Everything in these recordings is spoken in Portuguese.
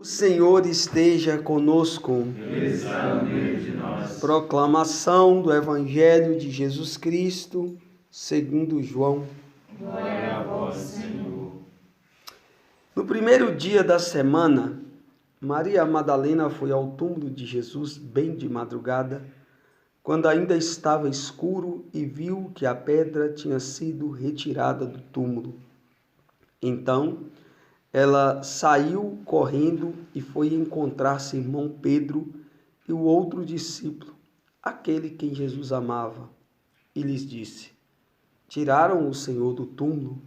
O Senhor esteja conosco. Ele está no meio de nós. Proclamação do Evangelho de Jesus Cristo, segundo João. Glória a vós, Senhor. No primeiro dia da semana, Maria Madalena foi ao túmulo de Jesus bem de madrugada, quando ainda estava escuro, e viu que a pedra tinha sido retirada do túmulo. Então, ela saiu correndo e foi encontrar Simão Pedro e o outro discípulo, aquele quem Jesus amava, e lhes disse: Tiraram o Senhor do túmulo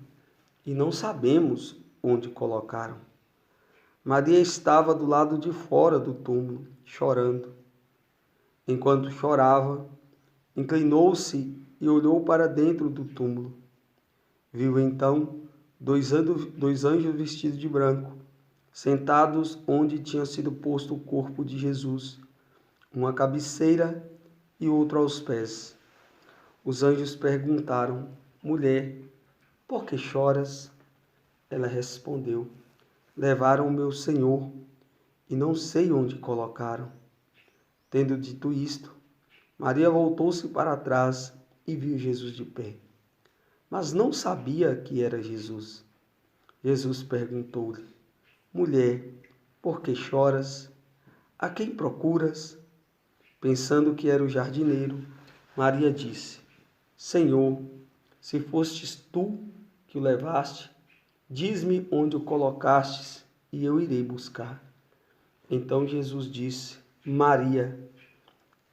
e não sabemos onde colocaram. Maria estava do lado de fora do túmulo, chorando. Enquanto chorava, inclinou-se e olhou para dentro do túmulo. Viu então dois anjos vestidos de branco, sentados onde tinha sido posto o corpo de Jesus, uma à cabeceira e outro aos pés. Os anjos perguntaram: Mulher, por que choras? Ela respondeu: Levaram o meu Senhor e não sei onde colocaram. Tendo dito isto, Maria voltou-se para trás e viu Jesus de pé, mas não sabia que era Jesus. Jesus perguntou-lhe: Mulher, por que choras? A quem procuras? Pensando que era o jardineiro, Maria disse: Senhor, se fostes tu que o levaste, diz-me onde o colocastes e eu irei buscar. Então Jesus disse: Maria.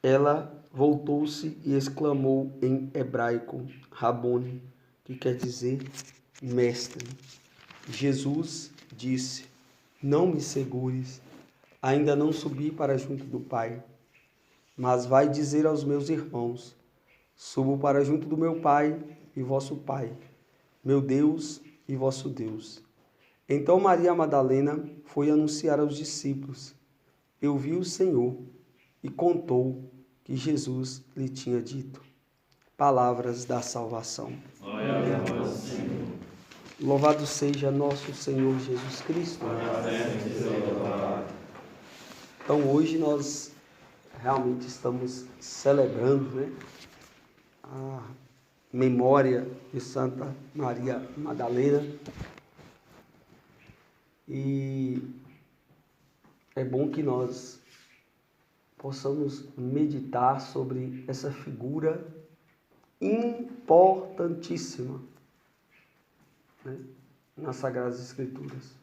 Ela voltou-se e exclamou em hebraico, Rabone, que quer dizer mestre. Jesus disse: Não me segures, ainda não subi para junto do Pai, mas vai dizer aos meus irmãos: Subo para junto do meu Pai e vosso Pai, meu Deus e vosso Deus. Então Maria Madalena foi anunciar aos discípulos: Eu vi o Senhor, e contou que Jesus lhe tinha dito. Palavras da salvação. Glória a vós, Senhor. Louvado seja nosso Senhor Jesus Cristo. Então hoje nós realmente estamos celebrando, a memória de Santa Maria Madalena. E é bom que nós possamos meditar sobre essa figura importantíssima, nas Sagradas Escrituras.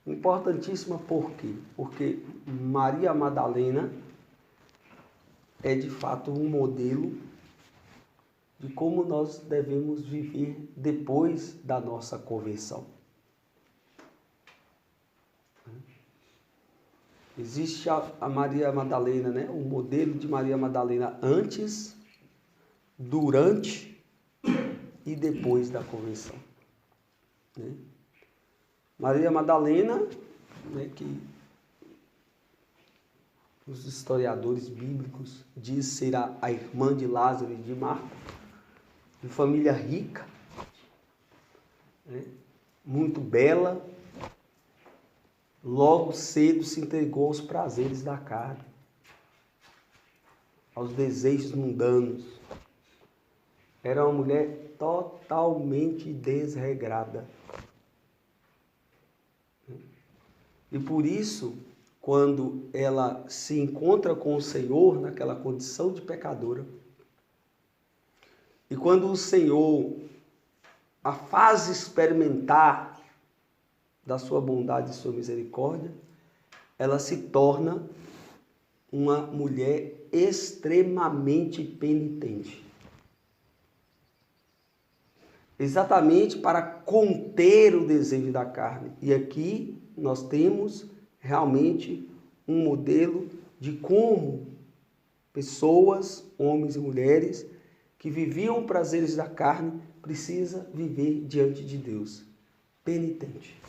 Importantíssima por quê? Porque Maria Madalena é de fato um modelo de como nós devemos viver depois da nossa conversão. Existe a Maria Madalena, o modelo de Maria Madalena antes, durante e depois da conversão. Maria Madalena, que os historiadores bíblicos dizem ser a irmã de Lázaro e de Marta, de família rica, muito bela, logo cedo se entregou aos prazeres da carne, aos desejos mundanos. Era uma mulher totalmente desregrada. E por isso, quando ela se encontra com o Senhor naquela condição de pecadora, e quando o Senhor a faz experimentar da sua bondade e sua misericórdia, ela se torna uma mulher extremamente penitente. Exatamente para conter o desejo da carne. E aqui nós temos realmente um modelo de como pessoas, homens e mulheres, que viviam prazeres da carne, precisa viver diante de Deus, penitente.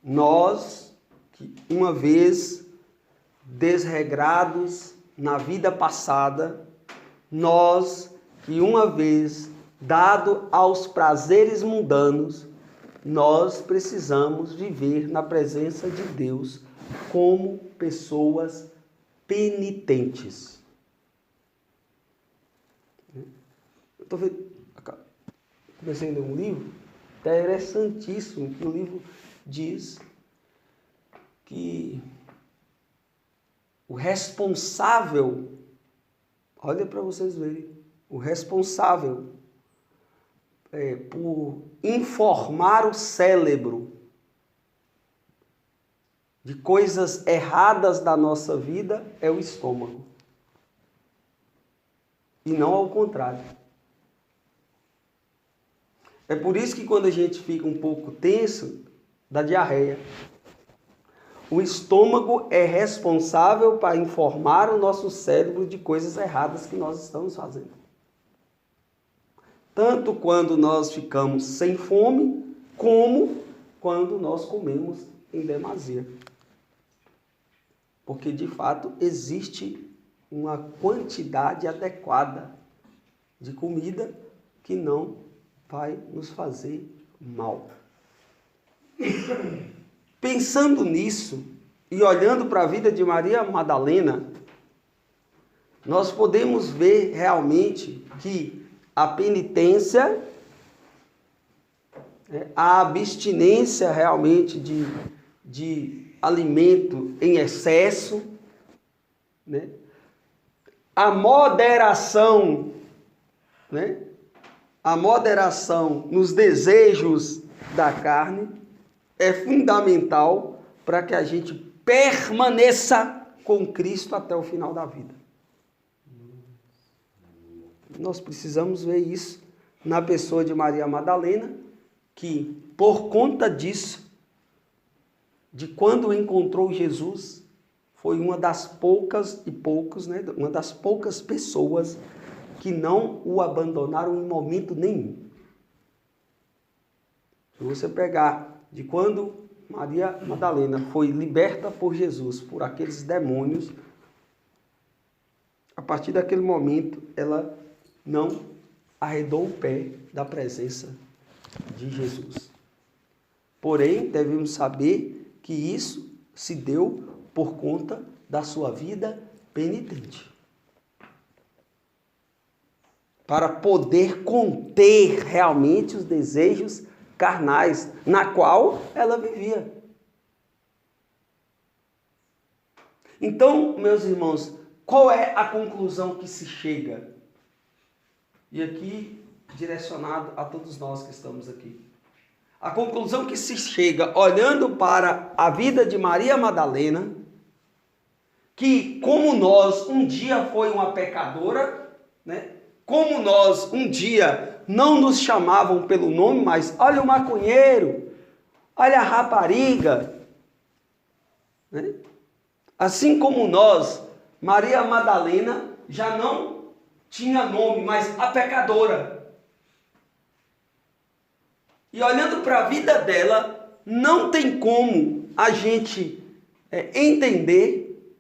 Nós, que uma vez desregrados na vida passada, nós que uma vez dado aos prazeres mundanos, nós precisamos viver na presença de Deus como pessoas penitentes. Eu estou vendo, comecei a ler um livro interessantíssimo, que o livro diz que o responsável, olha para vocês verem, o responsável por informar o cérebro de coisas erradas da nossa vida é o estômago. E não ao contrário. É por isso que quando a gente fica um pouco tenso, dá diarreia. O estômago é responsável para informar o nosso cérebro de coisas erradas que nós estamos fazendo. Tanto quando nós ficamos sem fome, como quando nós comemos em demasia. Porque, de fato, existe uma quantidade adequada de comida que não vai nos fazer mal. Pensando nisso e olhando para a vida de Maria Madalena, nós podemos ver realmente que a penitência, a abstinência realmente de alimento em excesso, né? A moderação, né? A moderação nos desejos da carne é fundamental para que a gente permaneça com Cristo até o final da vida. Nós precisamos ver isso na pessoa de Maria Madalena, que por conta disso, de quando encontrou Jesus, foi uma das poucas uma das poucas pessoas que não o abandonaram em momento nenhum. Se você pegar de quando Maria Madalena foi liberta por Jesus, por aqueles demônios, a partir daquele momento ela não arredou o pé da presença de Jesus. Porém, devemos saber que isso se deu por conta da sua vida penitente. Para poder conter realmente os desejos carnais, na qual ela vivia. Então, meus irmãos, qual é a conclusão que se chega? E aqui, direcionado a todos nós que estamos aqui. A conclusão que se chega, olhando para a vida de Maria Madalena, que como nós um dia foi uma pecadora, né? Como nós um dia não nos chamavam pelo nome, mas olha o maconheiro, olha a rapariga, né? Assim como nós, Maria Madalena já não tinha nome, mas a pecadora. E olhando para a vida dela, não tem como a gente entender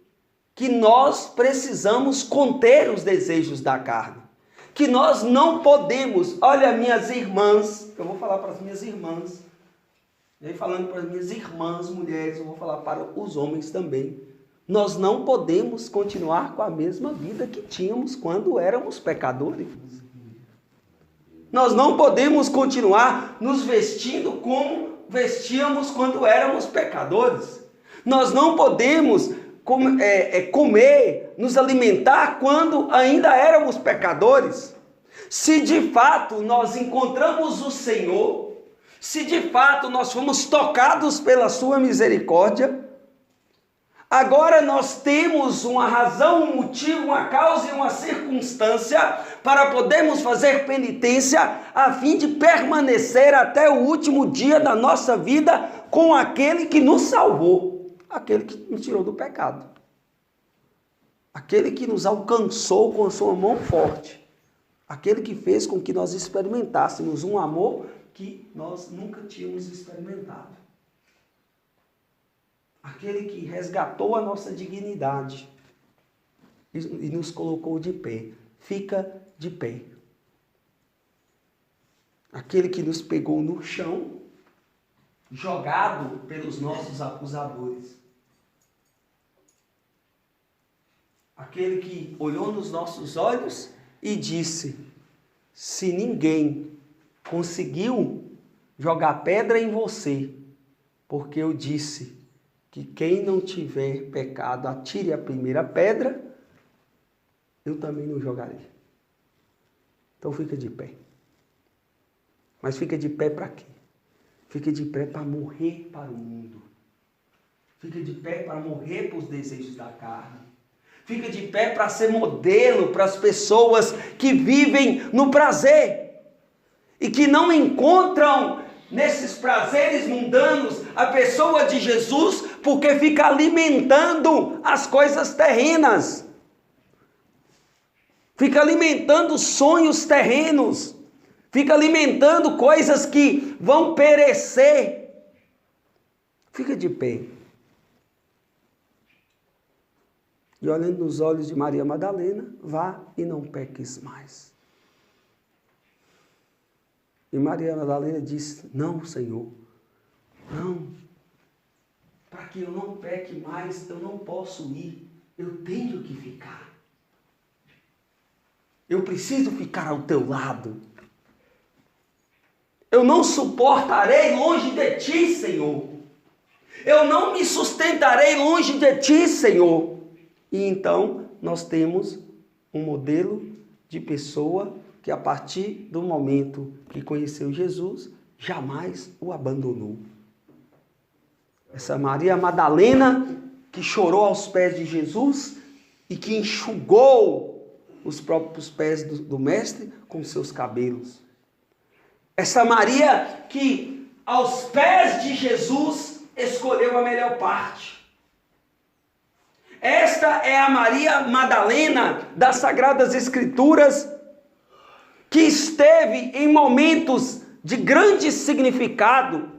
que nós precisamos conter os desejos da carne. Que nós não podemos, olha minhas irmãs, eu vou falar para as minhas irmãs, falando para as minhas irmãs mulheres, eu vou falar para os homens também. Nós não podemos continuar com a mesma vida que tínhamos quando éramos pecadores. Nós não podemos continuar nos vestindo como vestíamos quando éramos pecadores. Nós não podemos comer, nos alimentar quando ainda éramos pecadores. Se de fato nós encontramos o Senhor, se de fato nós fomos tocados pela sua misericórdia, agora nós temos uma razão, um motivo, uma causa e uma circunstância para podermos fazer penitência a fim de permanecer até o último dia da nossa vida com aquele que nos salvou, aquele que nos tirou do pecado, aquele que nos alcançou com a sua mão forte, aquele que fez com que nós experimentássemos um amor que nós nunca tínhamos experimentado. Aquele que resgatou a nossa dignidade e nos colocou de pé. Fica de pé. Aquele que nos pegou no chão jogado pelos nossos acusadores. Aquele que olhou nos nossos olhos e disse: se ninguém conseguiu jogar pedra em você, porque eu disse que quem não tiver pecado atire a primeira pedra, eu também não jogarei. Então fica de pé. Mas fica de pé para quê? Fica de pé para morrer para o mundo. Fica de pé para morrer para os desejos da carne. Fica de pé para ser modelo para as pessoas que vivem no prazer e que não encontram nesses prazeres mundanos a pessoa de Jesus, porque fica alimentando as coisas terrenas. Fica alimentando sonhos terrenos. Fica alimentando coisas que vão perecer. Fica de pé. E olhando nos olhos de Maria Madalena, vá e não peques mais. E Maria Madalena disse: não, Senhor, não. Para que eu não peque mais, eu não posso ir. Eu tenho que ficar. Eu preciso ficar ao teu lado. Eu não suportarei longe de ti, Senhor. Eu não me sustentarei longe de ti, Senhor. E então nós temos um modelo de pessoa que a partir do momento que conheceu Jesus, jamais o abandonou. Essa Maria Madalena que chorou aos pés de Jesus e que enxugou os próprios pés do Mestre com seus cabelos. Essa Maria que aos pés de Jesus escolheu a melhor parte. Esta é a Maria Madalena das Sagradas Escrituras, que esteve em momentos de grande significado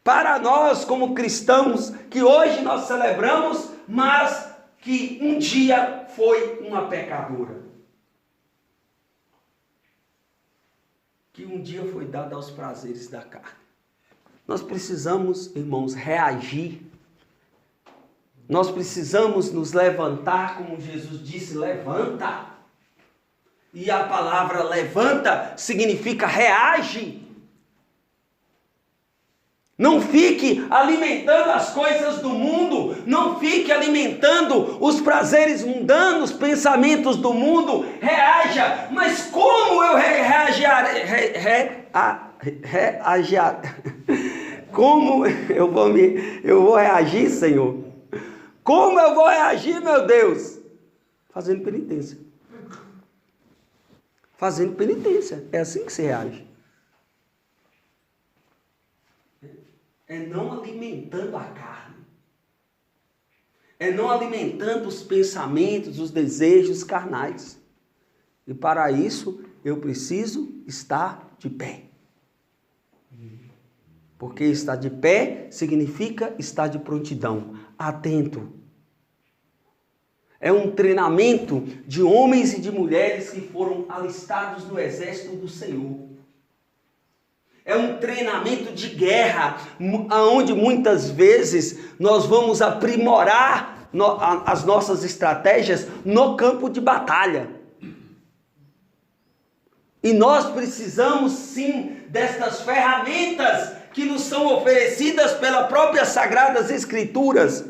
para nós como cristãos, que hoje nós celebramos, mas que um dia foi uma pecadora. Que um dia foi dada aos prazeres da carne. Nós precisamos, irmãos, reagir. Nós precisamos nos levantar, como Jesus disse, levanta. E a palavra levanta significa reage. Não fique alimentando as coisas do mundo, não fique alimentando os prazeres mundanos, pensamentos do mundo. Reaja, mas como eu como eu vou reagir, Senhor? Como eu vou reagir, meu Deus? Fazendo penitência. Fazendo penitência. É assim que se reage. É não alimentando a carne. É não alimentando os pensamentos, os desejos carnais. E para isso, eu preciso estar de pé. Porque estar de pé significa estar de prontidão, atento. É um treinamento de homens e de mulheres que foram alistados no exército do Senhor. É um treinamento de guerra, onde muitas vezes nós vamos aprimorar as nossas estratégias no campo de batalha. E nós precisamos sim destas ferramentas que nos são oferecidas pelas próprias Sagradas Escrituras,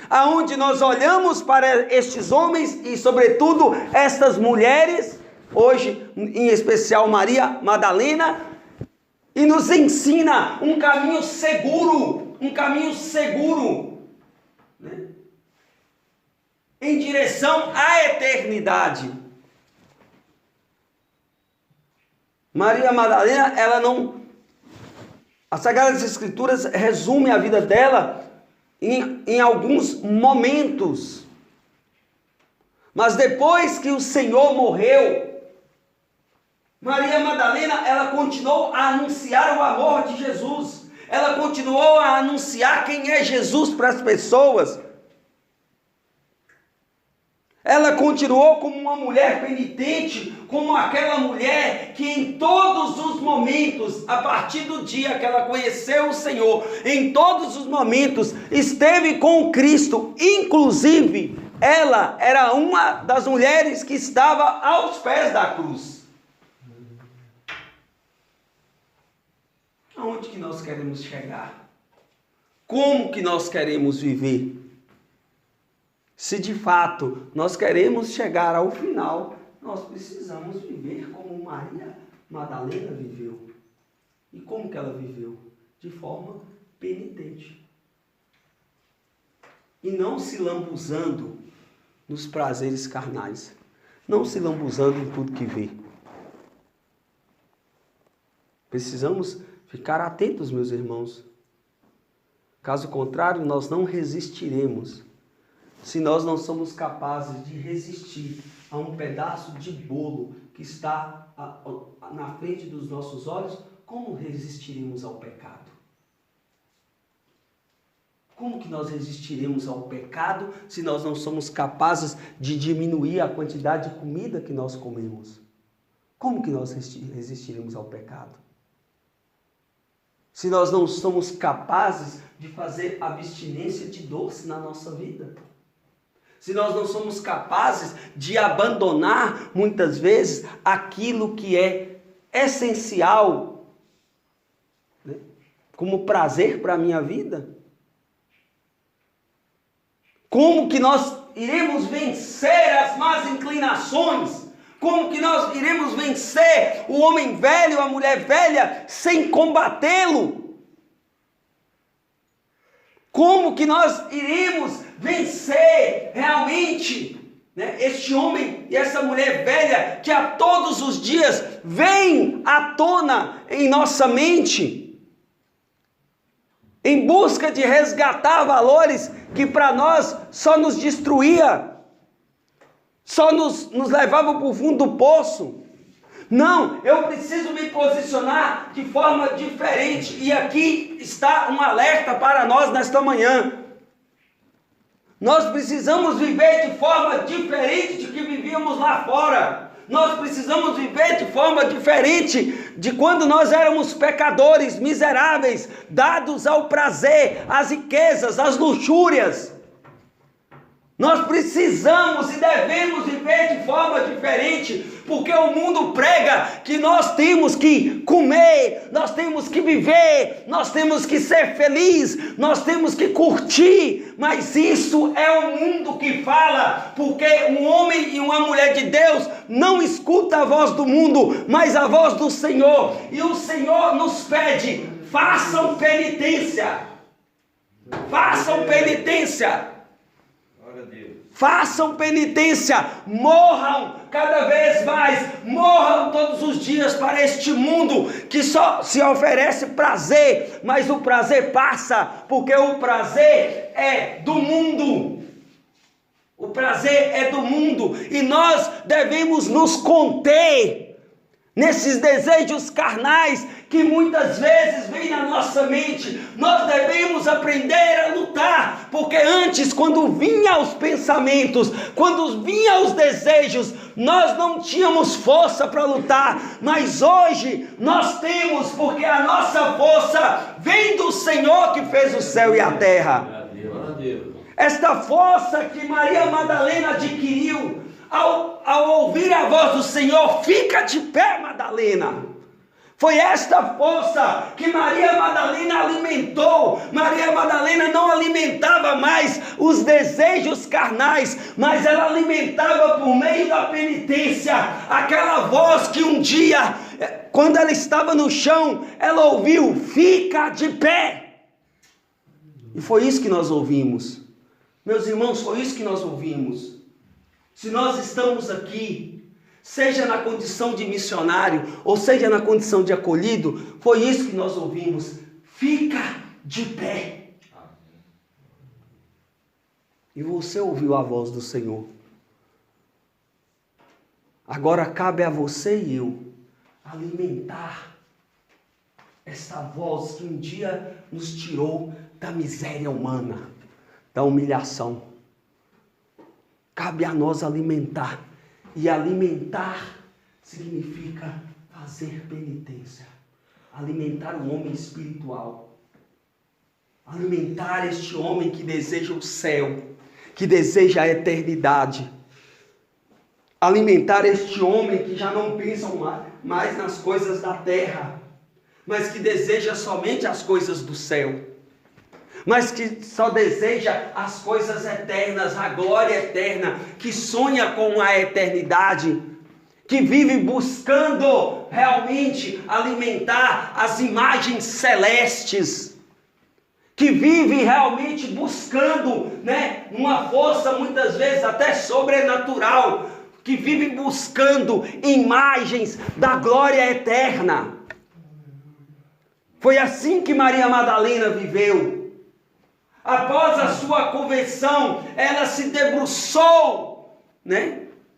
aonde nós olhamos para estes homens e sobretudo estas mulheres, hoje em especial Maria Madalena, e nos ensina um caminho seguro, né? Em direção à eternidade. Maria Madalena, as Sagradas Escrituras resumem a vida dela em alguns momentos. Mas depois que o Senhor morreu, Maria Madalena, ela continuou a anunciar o amor de Jesus. Ela continuou a anunciar quem é Jesus para as pessoas. Ela continuou como uma mulher penitente, como aquela mulher que em todos os momentos, a partir do dia que ela conheceu o Senhor, em todos os momentos esteve com Cristo. Inclusive, ela era uma das mulheres que estava aos pés da cruz. Aonde que nós queremos chegar? Como que nós queremos viver? Se de fato nós queremos chegar ao final, nós precisamos viver como Maria Madalena viveu. E como que ela viveu? De forma penitente. E não se lambuzando nos prazeres carnais. Não se lambuzando em tudo que vê. Precisamos ficar atentos, meus irmãos. Caso contrário, nós não resistiremos. Se nós não somos capazes de resistir a um pedaço de bolo que está na frente dos nossos olhos, como resistiremos ao pecado? Como que nós resistiremos ao pecado se nós não somos capazes de diminuir a quantidade de comida que nós comemos? Como que nós resistiremos ao pecado? Se nós não somos capazes de fazer abstinência de doce na nossa vida? Se nós não somos capazes de abandonar, muitas vezes, aquilo que é essencial, né, como prazer para a minha vida? Como que nós iremos vencer as más inclinações? Como que nós iremos vencer o homem velho, a mulher velha, sem combatê-lo? Como que nós iremos vencer realmente, né, este homem e essa mulher velha que a todos os dias vem à tona em nossa mente, em busca de resgatar valores que para nós só nos destruía, só nos levava para o fundo do poço? Não, eu preciso me posicionar de forma diferente. E aqui está um alerta para nós nesta manhã. Nós precisamos viver de forma diferente de que vivíamos lá fora. Nós precisamos viver de forma diferente de quando nós éramos pecadores, miseráveis, dados ao prazer, às riquezas, às luxúrias. Nós precisamos e devemos viver de forma diferente, porque o mundo prega que nós temos que comer, nós temos que viver, nós temos que ser felizes, nós temos que curtir, mas isso é o mundo que fala, porque um homem e uma mulher de Deus não escuta a voz do mundo, mas a voz do Senhor, e o Senhor nos pede: façam penitência, façam penitência. Façam penitência, morram cada vez mais, morram todos os dias para este mundo que só se oferece prazer, mas o prazer passa, porque o prazer é do mundo. O prazer é do mundo e nós devemos nos conter nesses desejos carnais que muitas vezes vêm na nossa mente. Nós devemos aprender a lutar, porque antes, quando vinha os pensamentos, quando vinha os desejos, nós não tínhamos força para lutar, mas hoje nós temos, porque a nossa força vem do Senhor que fez o céu e a terra. Esta força que Maria Madalena adquiriu ao ouvir a voz do Senhor: fica de pé, Madalena. Foi esta força que Maria Madalena alimentou. Maria Madalena não alimentava mais os desejos carnais, mas ela alimentava por meio da penitência aquela voz que um dia, quando ela estava no chão, ela ouviu: fica de pé. E foi isso que nós ouvimos. Meus irmãos, foi isso que nós ouvimos. Se nós estamos aqui, seja na condição de missionário, ou seja na condição de acolhido, foi isso que nós ouvimos: fica de pé. E você ouviu a voz do Senhor. Agora cabe a você e eu alimentar essa voz que um dia nos tirou da miséria humana, da humilhação. Cabe a nós alimentar. E alimentar significa fazer penitência. Alimentar o homem espiritual. Alimentar este homem que deseja o céu, que deseja a eternidade. Alimentar este homem que já não pensa mais nas coisas da terra, mas que deseja somente as coisas do céu. Mas que só deseja as coisas eternas, a glória eterna, que sonha com a eternidade, que vive buscando realmente alimentar as imagens celestes, que vive realmente buscando, uma força muitas vezes até sobrenatural, que vive buscando imagens da glória eterna. Foi assim que Maria Madalena viveu. Após a sua conversão, ela se debruçou,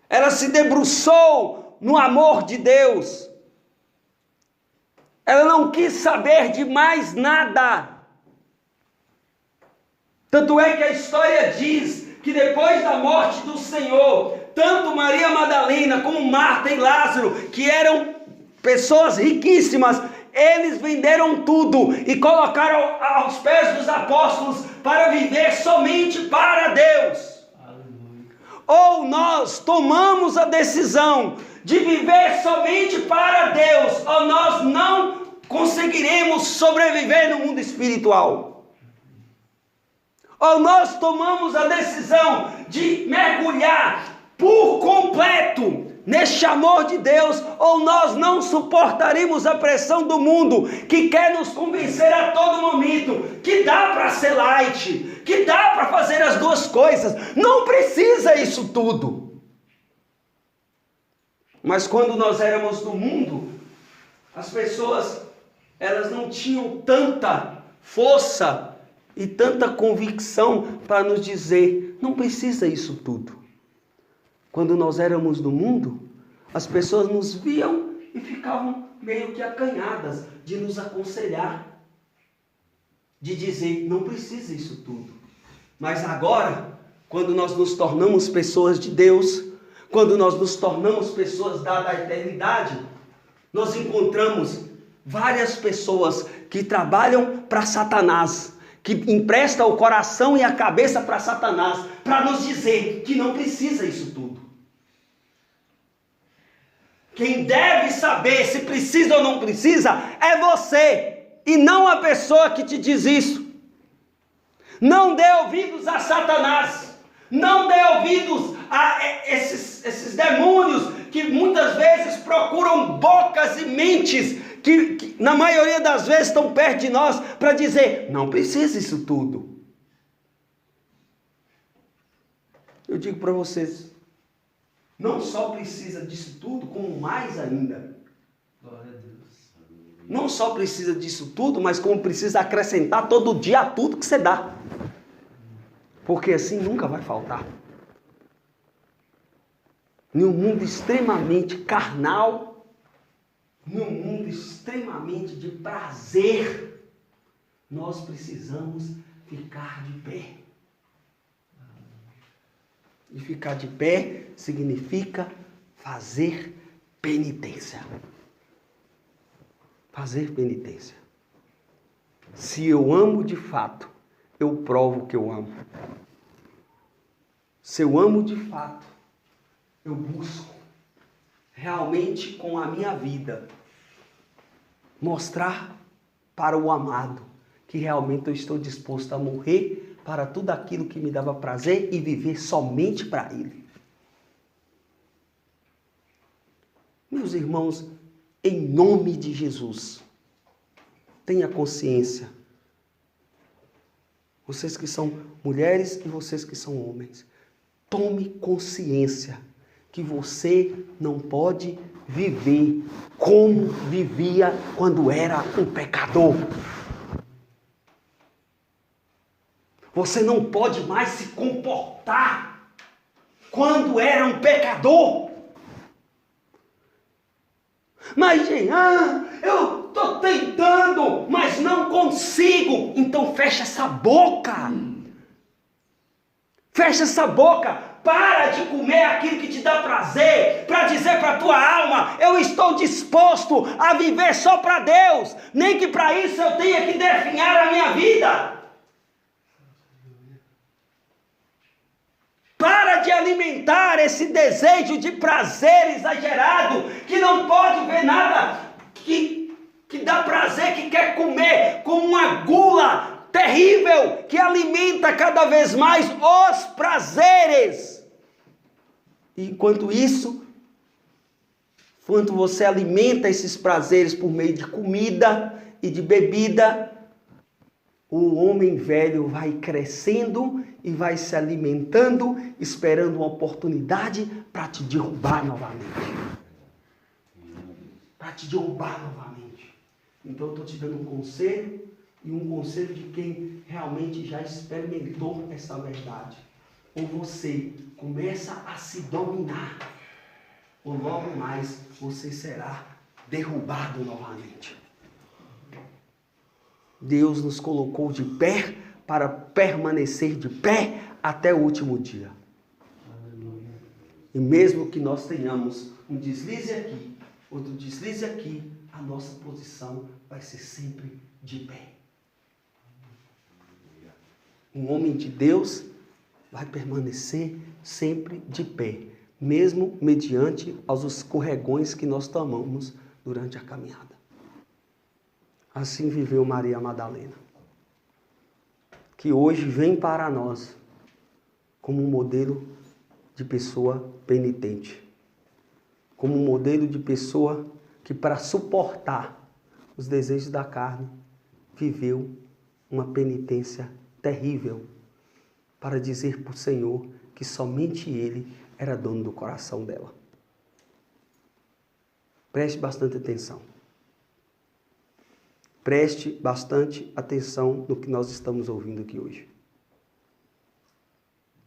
Ela se debruçou no amor de Deus. Ela não quis saber de mais nada. Tanto é que a história diz que depois da morte do Senhor, tanto Maria Madalena como Marta e Lázaro, que eram pessoas riquíssimas, eles venderam tudo e colocaram aos pés dos apóstolos para viver somente para Deus. Aleluia. Ou nós tomamos a decisão de viver somente para Deus, ou nós não conseguiremos sobreviver no mundo espiritual. Ou nós tomamos a decisão de mergulhar por completo neste amor de Deus, ou nós não suportaremos a pressão do mundo, que quer nos convencer a todo momento que dá para ser light, que dá para fazer as duas coisas, não precisa isso tudo. Mas quando nós éramos do mundo, as pessoas, elas não tinham tanta força e tanta convicção para nos dizer, não precisa isso tudo. Quando nós éramos do mundo, as pessoas nos viam e ficavam meio que acanhadas de nos aconselhar, de dizer, não precisa isso tudo. Mas agora, quando nós nos tornamos pessoas de Deus, quando nós nos tornamos pessoas dadas à eternidade, nós encontramos várias pessoas que trabalham para Satanás, que empresta o coração e a cabeça para Satanás, para nos dizer que não precisa isso tudo. Quem deve saber se precisa ou não precisa é você, e não a pessoa que te diz isso. Não dê ouvidos a Satanás, não dê ouvidos a esses demônios que muitas vezes procuram bocas e mentes que na maioria das vezes estão perto de nós para dizer, não precisa isso tudo. Eu digo para vocês, não só precisa disso tudo, como mais ainda. Glória a Deus. Não só precisa disso tudo, mas como precisa acrescentar todo dia a tudo que você dá. Porque assim nunca vai faltar. Num mundo extremamente carnal, num mundo extremamente de prazer, nós precisamos ficar de pé. E ficar de pé significa fazer penitência. Fazer penitência. Se eu amo de fato, eu provo que eu amo. Se eu amo de fato, eu busco realmente com a minha vida mostrar para o amado que realmente eu estou disposto a morrer para tudo aquilo que me dava prazer e viver somente para Ele. Meus irmãos, em nome de Jesus, tenha consciência. Vocês que são mulheres e vocês que são homens, tome consciência que você não pode viver como vivia quando era um pecador. Você não pode mais se comportar quando era um pecador. Mas, eu estou tentando, mas não consigo. Então fecha essa boca. Fecha essa boca. Para de comer aquilo que te dá prazer, para dizer para a tua alma: eu estou disposto a viver só para Deus, nem que para isso eu tenha que definhar a minha vida. Para de alimentar esse desejo de prazer exagerado, que não pode ver nada que dá prazer, que quer comer com uma gula terrível, que alimenta cada vez mais os prazeres. E enquanto isso, enquanto você alimenta esses prazeres por meio de comida e de bebida, o homem velho vai crescendo e vai se alimentando, esperando uma oportunidade para te derrubar novamente. Para te derrubar novamente. Então eu estou te dando um conselho, e um conselho de quem realmente já experimentou essa verdade. Ou você começa a se dominar, ou logo mais você será derrubado novamente. Deus nos colocou de pé para permanecer de pé até o último dia. E mesmo que nós tenhamos um deslize aqui, outro deslize aqui, a nossa posição vai ser sempre de pé. Um homem de Deus vai permanecer sempre de pé, mesmo mediante aos escorregões que nós tomamos durante a caminhada. Assim viveu Maria Madalena, que hoje vem para nós como um modelo de pessoa penitente, como um modelo de pessoa que, para suportar os desejos da carne, viveu uma penitência terrível, para dizer para o Senhor que somente Ele era dono do coração dela. Preste bastante atenção. Preste bastante atenção no que nós estamos ouvindo aqui hoje.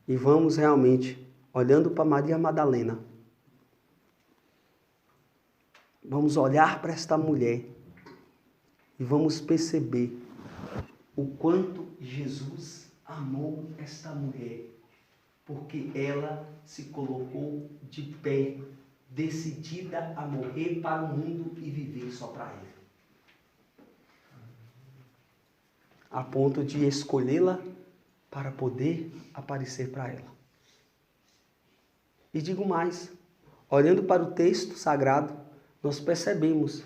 E vamos realmente, olhando para Maria Madalena, vamos olhar para esta mulher e vamos perceber o quanto Jesus amou esta mulher, porque ela se colocou de pé, decidida a morrer para o mundo e viver só para Ele. A ponto de escolhê-la para poder aparecer para ela. E digo mais, olhando para o texto sagrado, nós percebemos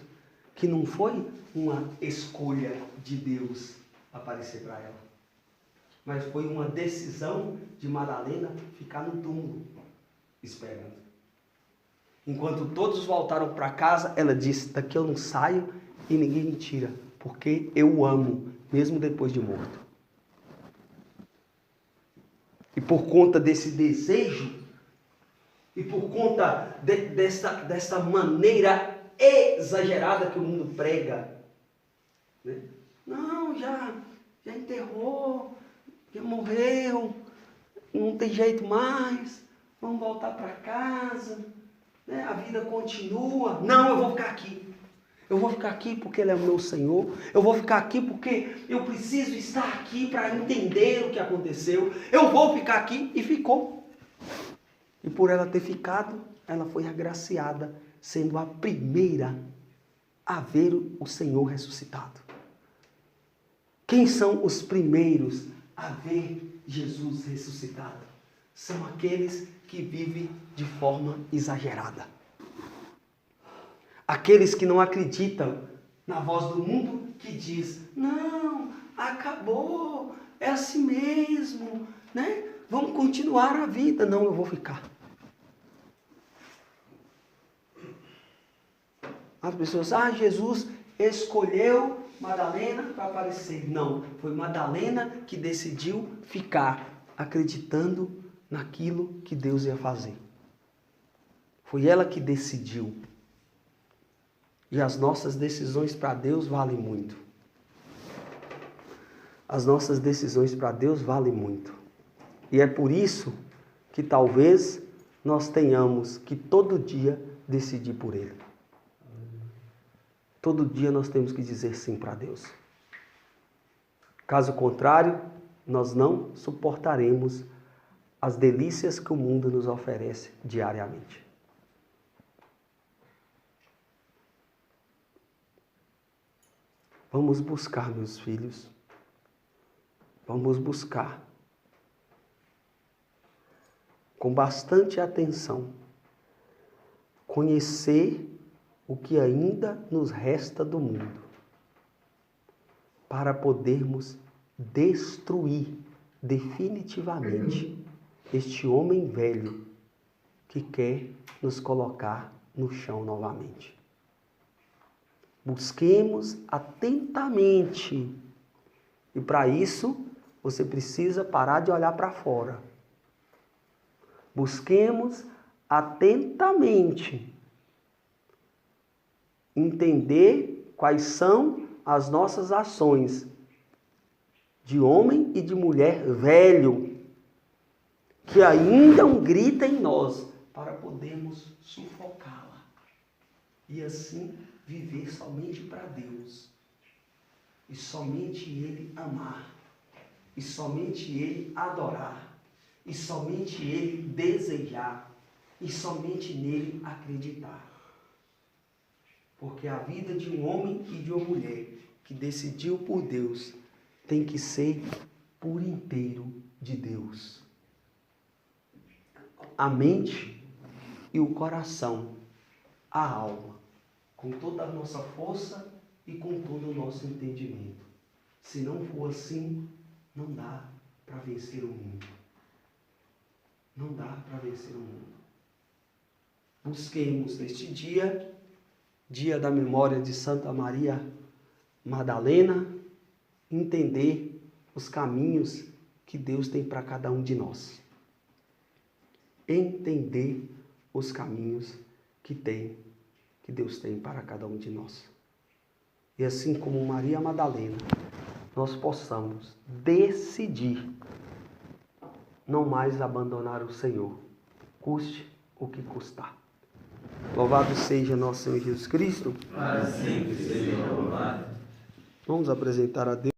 que não foi uma escolha de Deus aparecer para ela, mas foi uma decisão de Madalena ficar no túmulo, esperando. Enquanto todos voltaram para casa, ela disse: daqui eu não saio e ninguém me tira, porque eu o amo, mesmo depois de morto. E por conta desse desejo, e por conta dessa maneira exagerada que o mundo prega, né? Não, já enterrou, já morreu, não tem jeito mais, vamos voltar para casa, né? A vida continua. Não, eu vou ficar aqui. Eu vou ficar aqui porque Ele é o meu Senhor. Eu vou ficar aqui porque eu preciso estar aqui para entender o que aconteceu. Eu vou ficar aqui. E ficou. E por ela ter ficado, ela foi agraciada, sendo a primeira a ver o Senhor ressuscitado. Quem são os primeiros a ver Jesus ressuscitado? São aqueles que vivem de forma exagerada. Aqueles que não acreditam na voz do mundo que diz: não, acabou, é assim mesmo, né? Vamos continuar a vida. Não, eu vou ficar. As pessoas: Jesus escolheu Madalena para aparecer. Não, foi Madalena que decidiu ficar, acreditando naquilo que Deus ia fazer. Foi ela que decidiu. E as nossas decisões para Deus valem muito. As nossas decisões para Deus valem muito. E é por isso que talvez nós tenhamos que todo dia decidir por Ele. Todo dia nós temos que dizer sim para Deus. Caso contrário, nós não suportaremos as delícias que o mundo nos oferece diariamente. Vamos buscar, meus filhos, vamos buscar com bastante atenção conhecer o que ainda nos resta do mundo, para podermos destruir definitivamente este homem velho que quer nos colocar no chão novamente. Busquemos atentamente. E para isso, você precisa parar de olhar para fora. Busquemos atentamente entender quais são as nossas ações de homem e de mulher velho, que ainda grita em nós, para podermos sufocá-la e assim viver somente para Deus, e somente Ele amar, e somente Ele adorar, e somente Ele desejar, e somente nele acreditar. Porque a vida de um homem e de uma mulher que decidiu por Deus tem que ser por inteiro de Deus. A mente e o coração, a alma, com toda a nossa força e com todo o nosso entendimento. Se não for assim, não dá para vencer o mundo. Não dá para vencer o mundo. Busquemos neste dia, dia da memória de Santa Maria Madalena, entender os caminhos que Deus tem para cada um de nós. Entender os caminhos que Deus tem para cada um de nós. E assim como Maria Madalena, nós possamos decidir não mais abandonar o Senhor, custe o que custar. Louvado seja nosso Senhor Jesus Cristo. Para sempre seja louvado. Vamos apresentar a Deus.